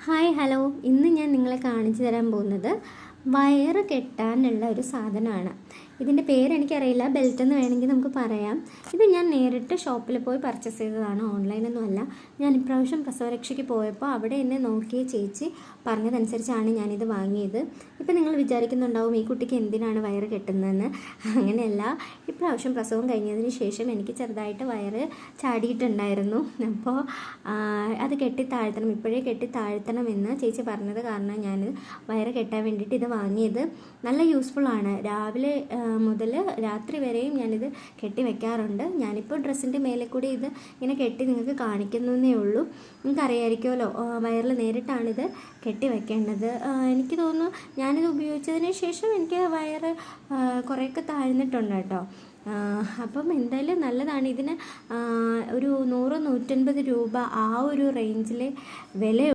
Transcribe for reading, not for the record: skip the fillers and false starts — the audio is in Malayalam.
ഹായ് ഹലോ, ഇന്ന് ഞാൻ നിങ്ങളെ കാണിച്ചു തരാൻ പോകുന്നത് വയറ് കെട്ടാനുള്ള ഒരു സാധനമാണ്. ഇതിൻ്റെ പേരെനിക്കറിയില്ല, ബെൽറ്റ് എന്ന് വേണമെങ്കിൽ നമുക്ക് പറയാം. ഇത് ഞാൻ നേരിട്ട് ഷോപ്പിൽ പോയി പർച്ചേസ് ചെയ്തതാണ്, ഓൺലൈനൊന്നുമല്ല. ഞാൻ ഇപ്രാവശ്യം പ്രസവരക്ഷയ്ക്ക് പോയപ്പോൾ അവിടെ എന്നെ നോക്കിയ ചേച്ചി പറഞ്ഞതനുസരിച്ചാണ് ഞാനിത് വാങ്ങിയത്. ഇപ്പം നിങ്ങൾ വിചാരിക്കുന്നുണ്ടാവും ഈ കുട്ടിക്ക് എന്തിനാണ് വയറ് കെട്ടുന്നതെന്ന്. അങ്ങനെയല്ല, ഇപ്രാവശ്യം പ്രസവം കഴിഞ്ഞതിന് ശേഷം എനിക്ക് ചെറുതായിട്ട് വയറ് ചാടിയിട്ടുണ്ടായിരുന്നു. അപ്പോൾ അത് കെട്ടിത്താഴ്ത്തണം, ഇപ്പോഴേ കെട്ടിത്താഴ്ത്തണമെന്ന് ചേച്ചി പറഞ്ഞത് കാരണം ഞാൻ വയറ് കെട്ടാൻ വേണ്ടിയിട്ട് ഇത് വാങ്ങിയത്. നല്ല യൂസ്ഫുള്ളാണ്. രാവിലെ മുതൽ രാത്രി വരെയും ഞാനിത് കെട്ടി വെക്കാറുണ്ട്. ഞാനിപ്പോൾ ഡ്രസ്സിൻ്റെ മേലെ കൂടി ഇത് ഇങ്ങനെ കെട്ടി നിങ്ങൾക്ക് കാണിക്കുന്നേ ഉള്ളൂ. നിങ്ങൾക്കറിയായിരിക്കുമല്ലോ, വയറിൽ നേരിട്ടാണിത് കെട്ടി വെക്കേണ്ടത്. എനിക്ക് തോന്നുന്നു ഞാനിത് ഉപയോഗിച്ചതിന് ശേഷം എനിക്ക് വയറ് കുറേയൊക്കെ താഴ്ന്നിട്ടുണ്ട് കേട്ടോ. അപ്പം എന്തായാലും നല്ലതാണ്. ഇതിന് ഒരു 100-150 രൂപ ആ ഒരു റേഞ്ചിൽ വില